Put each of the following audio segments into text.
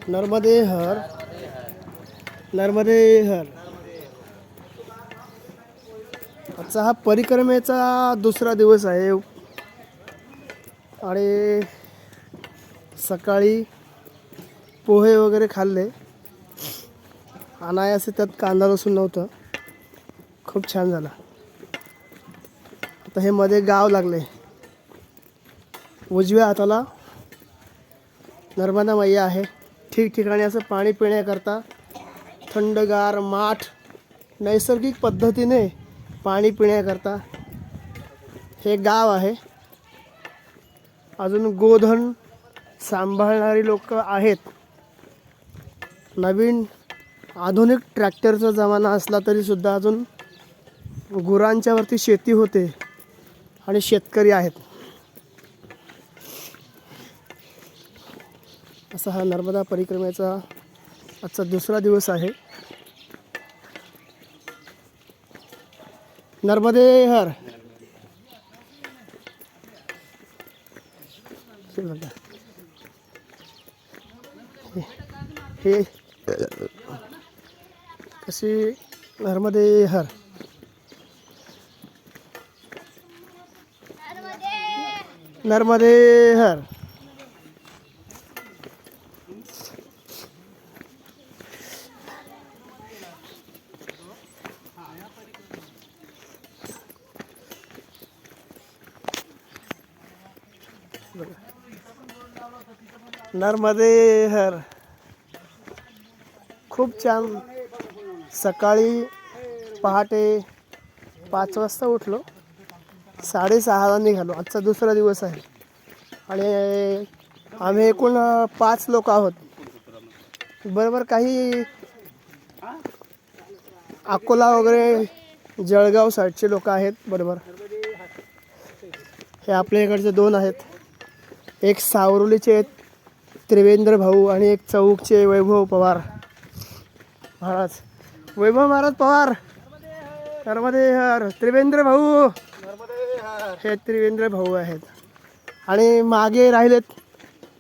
नर्मदे हर, नर्मदे हर. आजचा हा परिक्रमेचा दुसरा दिवस आहे आणि सकाळी पोहे वगैरे खाल्ले. अनायासे त्यात कांदा लसूण नव्हतं, खूप छान झाला. आता हे मध्ये गाव लागले. उजव्या हाताला नर्मदा मैया आहे. ठिकठिकाणी असं पाणी पिण्याकरता थंडगार माठ नैसर्गिक पद्धतीने पाणी पिण्याकरता हे गाव आहे. अजून गोधन सांभाळणारी लोक आहेत. नवीन आधुनिक ट्रॅक्टरचा जमाना असला तरीसुद्धा अजून गुरांच्यावरती शेती होते आणि शेतकरी आहेत. असा हा नर्मदा परिक्रमेचा आजचा दुसरा दिवस आहे. नर्मदे हर. हे कशी नर्मदे हर. नर्मदे हर. नर्मदे हर. खूप छान. सकाळी पहाटे 5 वाजता उठलो, 6:30ला निघालो. आजचा दुसरा दिवस आहे आणि आम्ही एकूण 5 लोक आहोत. बरोबर काही अकोला वगैरे जळगाव साईडचे लोक आहेत. बरोबर हे आपल्या इकडचे 2 आहेत. एक सावरुलीचे आहेत त्रिवेंद्र भाऊ आणि एक चौकचे वैभव पवार महाराज. वैभव महाराज पवार नर्मदे हर. त्रिवेंद्र भाऊ हे त्रिवेंद्र भाऊ आहेत. आणि मागे राहिलेत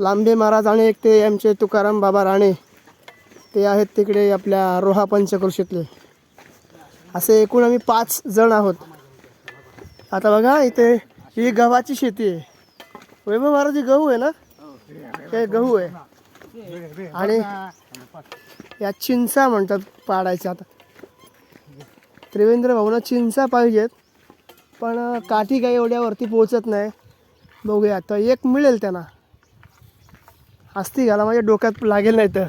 लांबे महाराज आणि एक ते आमचे तुकाराम बाबा राणे, ते आहेत तिकडे आपल्या रोहा पंचक्रोशीतले. असे एकूण आम्ही 5 जण आहोत. आता बघा इथे ही गव्हाची शेती आहे. वैभव महाराज गहू आहे ना, हे गहू आहे. आणि या चिंचा म्हणतात पाडायच्या. आता त्रिवेंद्र भाऊना चिंचा पाहिजेत पण काठी काही एवढ्यावरती पोहोचत नाही. बघूया आता एक मिळेल त्यांना. हस्ती घाला माझ्या डोक्यात लागेल नाही तर.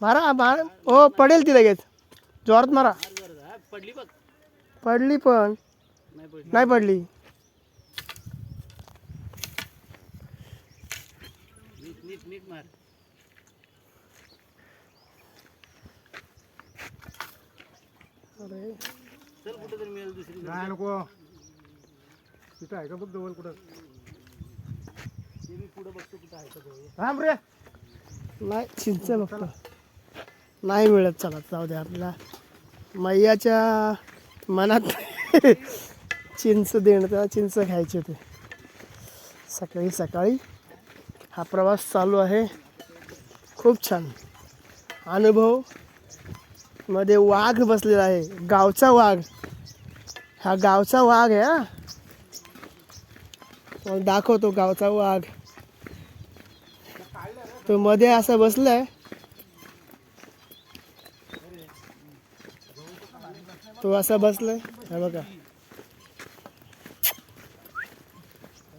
मारा मारा. हो पडेल ती लगेच. जोरात मारा. पडली पण नाही पडली. नीट मार. अरे चल कुठे तरी मिळेल दुसरी. नाही नको. तिथं आहे का बघ जवळ कुठं. मी पुढे बघतो कुठं आहे का जवळ. थांब रे. नाही चिंच बघतो. नाही मिळत. चला जाऊ दे. आपल्याला मैयाच्या मनात चिंच देणं, त्याला चिंच खायची होती. सकाळी सकाळी हा प्रवास चालू आहे. खूप छान अनुभव. मध्ये वाघ बसलेला आहे. गावचा वाघ. हा गावचा वाघ आहे. हा दाखवतो गावचा वाघ. तो मध्ये असा बसलाय. तो असा बसलाय. हे बघा.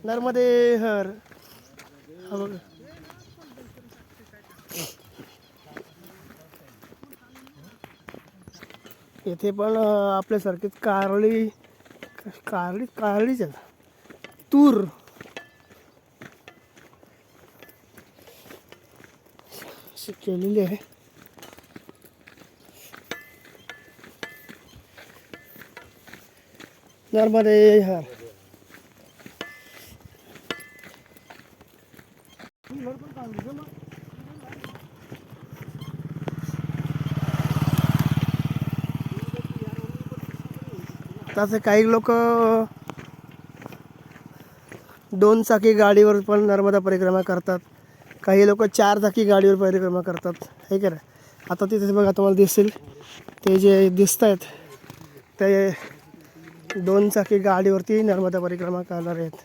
नर्मदे हर. हा बघा. येथे पण आपल्यासारखीच कारळीच आहे. तूर केलेली आहे. नर्मदे हर. तसे काही लोक 2 चाकी गाडीवर पण नर्मदा परिक्रमा करतात, काही लोक 4 चाकी गाडीवर परिक्रमा करतात, हे का नाही. आता तिथे बघा तुम्हाला दिसेल ते जे दिसत आहेत ते 2 चाकी गाडीवरती नर्मदा परिक्रमा करणार आहेत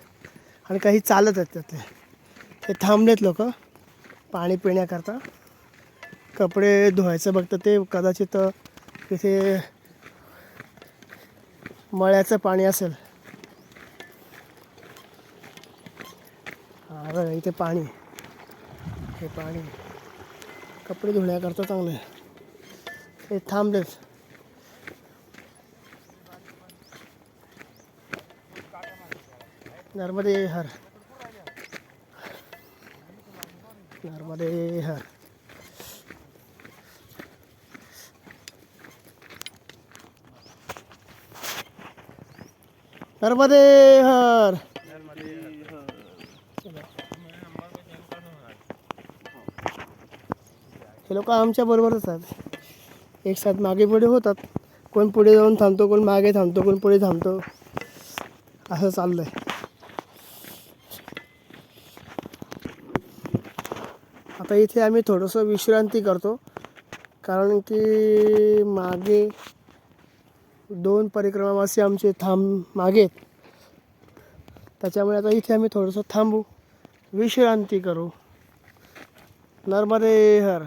आणि काही चालत आहेत त्यातले. ते थांबलेत लोक पाणी पिण्याकरता, कपडे धुवायचं बघतं ते कदाचित तिथे मळ्याचं पाणी असेल. हा बघा इथे पाणी, हे पाणी कपडे धुण्याकरता चांगलं आहे. हे थांबलेत. नर्मदे हर, नर्मदे हर. नर्मदे हर. हे लोक आमच्या बरोबरच आहेत, एक साथ मागे पुढे होतात. कोण पुढे जाऊन थांबतो, कोण मागे थांबतो, कोण पुढे थांबतो, असं चाललंय. आता इथे आम्ही थोडंसं विश्रांती करतो, कारण की मागे 2 परिक्रमावासी आमचे मागे आहेत. त्याच्यामुळे आता इथे आम्ही थोडंसं थांबू, विश्रांती करू. नर्मदे हर.